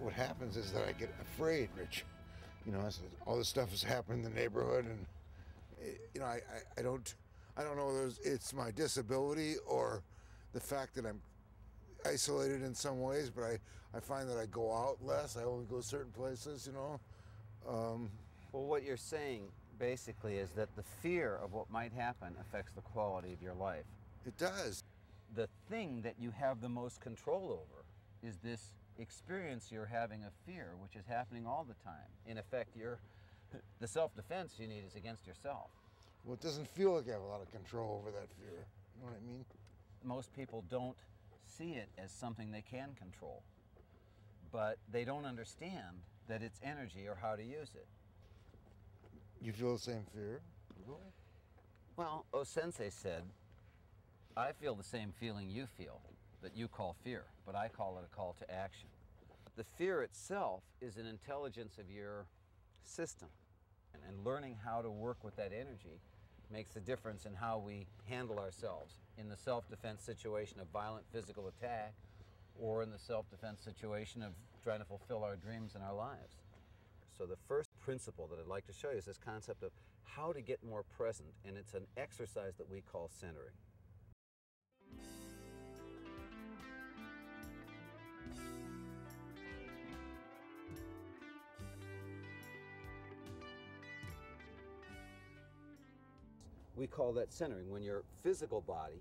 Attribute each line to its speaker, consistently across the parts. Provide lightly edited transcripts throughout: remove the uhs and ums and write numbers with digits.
Speaker 1: what happens is that I get afraid, Rich. You know, all this stuff has happened in the neighborhood, and you know, I don't know whether it's my disability or the fact that I'm isolated in some ways, but I find that I go out less. I only go certain places, you know.
Speaker 2: Well, what you're saying basically is that the fear of what might happen affects the quality of your life.
Speaker 1: It does.
Speaker 2: The thing that you have the most control over is this experience you're having of fear, which is happening all the time. In effect, the self-defense you need is against yourself.
Speaker 1: Well, it doesn't feel like I have a lot of control over that fear. You know what I mean?
Speaker 2: Most people don't see it as something they can control, but they don't understand that it's energy or how to use it.
Speaker 1: You feel the same fear?
Speaker 2: Well, O Sensei said, I feel the same feeling you feel, that you call fear, but I call it a call to action. The fear itself is an intelligence of your system, and learning how to work with that energy makes a difference in how we handle ourselves in the self-defense situation of violent physical attack, or in the self-defense situation of trying to fulfill our dreams in our lives. So the first principle that I'd like to show you is this concept of how to get more present, and it's an exercise that we call centering. We call that centering, when your physical body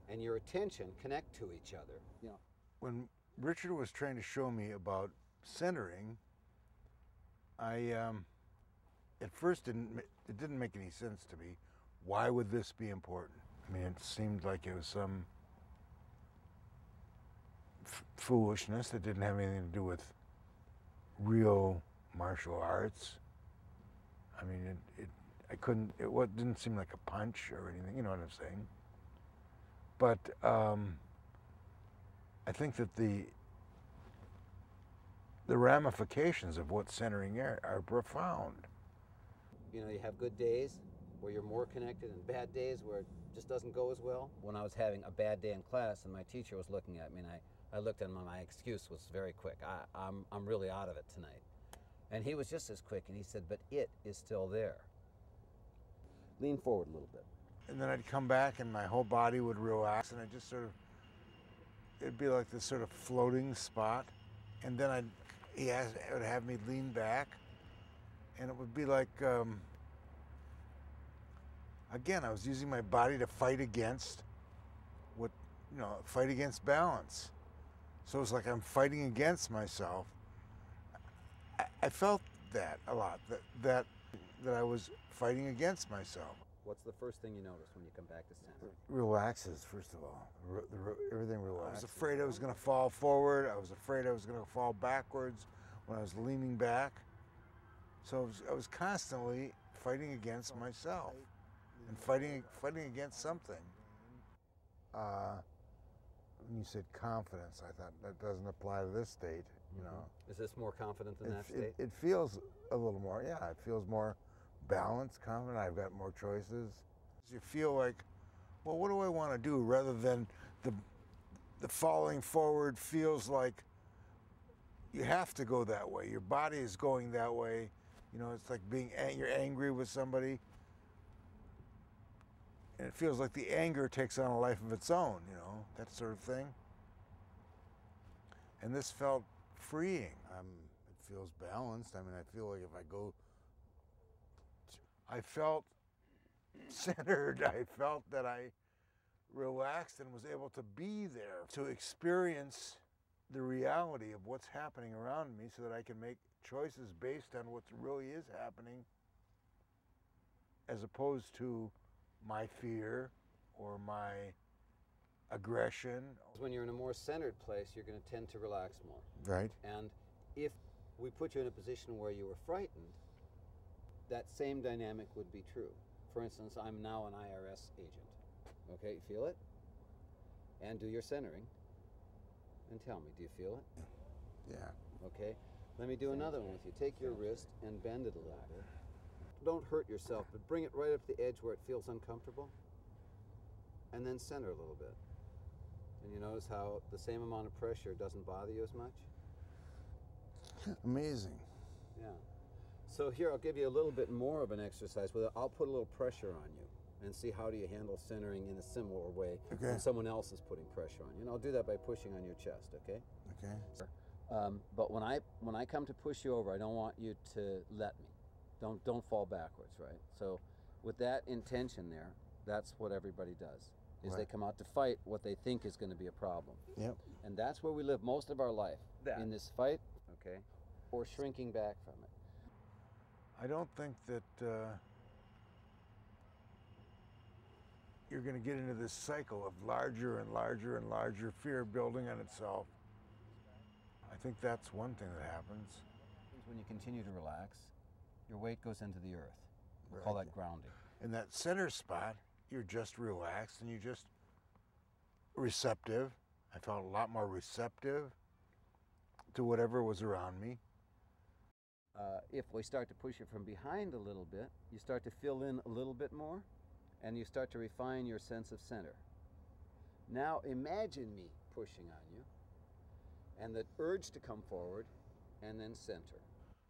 Speaker 2: and your attention connect to each other. You know,
Speaker 1: when Richard was trying to show me about centering, I at first it didn't make any sense to me. Why would this be important? I mean, it seemed like it was some foolishness that didn't have anything to do with real martial arts. I mean, it didn't seem like a punch or anything, you know what I'm saying? But I think that the ramifications of what centering are profound.
Speaker 2: You know, you have good days where you're more connected and bad days where it just doesn't go as well. When I was having a bad day in class and my teacher was looking at me, and I looked at him, and my excuse was very quick. I'm really out of it tonight. And he was just as quick, and he said, but it is still there. Lean forward a little bit.
Speaker 1: And then I'd come back and my whole body would relax, and I just sort of, it'd be like this sort of floating spot. And then he would have me lean back, and it would be like, again, I was using my body to fight against fight against balance. So it's like I'm fighting against myself. I felt that a lot, that I was fighting against myself.
Speaker 2: What's the first thing you notice when you come back to center?
Speaker 1: Relaxes, first of all. Everything relaxes. I was afraid I was going to fall forward. I was afraid I was going to fall backwards when I was leaning back. So I was constantly fighting against myself and fighting against something. When you said confidence, I thought that doesn't apply to this state, you know.
Speaker 2: Is this more confident than that state?
Speaker 1: It feels a little more, yeah, it feels more balanced, confident. I've got more choices. You feel like, well, what do I want to do, rather than the falling forward feels like you have to go that way. Your body is going that way. You know, it's like you're angry with somebody, and it feels like the anger takes on a life of its own, you know, that sort of thing. And this felt freeing. It feels balanced. I mean, I feel like if I go, I felt centered. I felt that I relaxed and was able to be there, to experience the reality of what's happening around me so that I can make choices based on what really is happening, as opposed to my fear or my aggression.
Speaker 2: When you're in a more centered place, you're going to tend to relax more.
Speaker 1: Right.
Speaker 2: And if we put you in a position where you were frightened, that same dynamic would be true. For instance, I'm now an IRS agent. Okay, feel it? And do your centering. And tell me, do you feel it?
Speaker 1: Yeah.
Speaker 2: Okay, let me do another one with you. Take your wrist and bend it a little bit. Don't hurt yourself, but bring it right up to the edge where it feels uncomfortable. And then center a little bit. And you notice how the same amount of pressure doesn't bother you as much?
Speaker 1: Amazing.
Speaker 2: Yeah. So here, I'll give you a little bit more of an exercise. I'll put a little pressure on you and see how do you handle centering in a similar way when someone else is putting pressure on you. And I'll do that by pushing on your chest, okay?
Speaker 1: Okay.
Speaker 2: But when I come to push you over, I don't want you to let me. Don't fall backwards, right? So with that intention there, that's what everybody does, is they come out to fight what they think is going to be a problem.
Speaker 1: Yep.
Speaker 2: And that's where we live most of our life, in this fight, okay, or shrinking back from it.
Speaker 1: I don't think that you're going to get into this cycle of larger and larger and larger fear building on itself. I think that's one thing that happens.
Speaker 2: When you continue to relax, your weight goes into the earth. We call that grounding.
Speaker 1: In that center spot, you're just relaxed and you're just receptive. I felt a lot more receptive to whatever was around me.
Speaker 2: If we start to push it from behind a little bit, you start to fill in a little bit more, and you start to refine your sense of center. Now imagine me pushing on you, and the urge to come forward, and then center.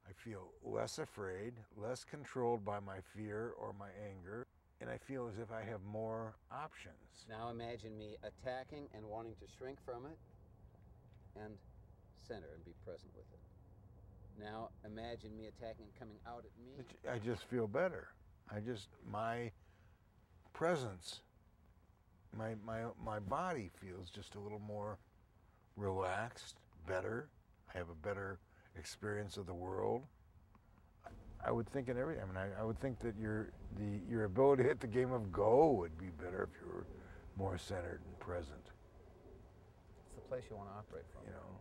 Speaker 1: I feel less afraid, less controlled by my fear or my anger, and I feel as if I have more options.
Speaker 2: Now imagine me attacking and wanting to shrink from it, and center and be present with it. Now imagine me attacking and coming out at me.
Speaker 1: I just feel better. My presence, my body feels just a little more relaxed, better. I have a better experience of the world. I would think in every, I would think that your ability to hit the game of Go would be better if you were more centered and present.
Speaker 2: It's the place you want to operate from.
Speaker 1: You know.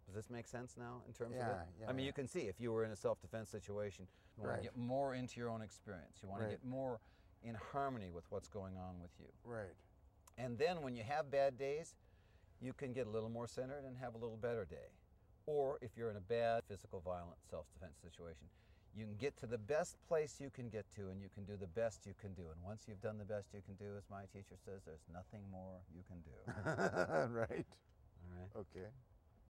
Speaker 2: Does this make sense now in terms of it?
Speaker 1: Yeah,
Speaker 2: I mean, you can see if you were in a self-defense situation, you want to get more into your own experience. You want to get more in harmony with what's going on with you.
Speaker 1: Right.
Speaker 2: And then when you have bad days, you can get a little more centered and have a little better day. Or if you're in a bad physical, violent self-defense situation, you can get to the best place you can get to, and you can do the best you can do. And once you've done the best you can do, as my teacher says, there's nothing more you can do.
Speaker 1: Right.
Speaker 2: All right.
Speaker 1: Okay.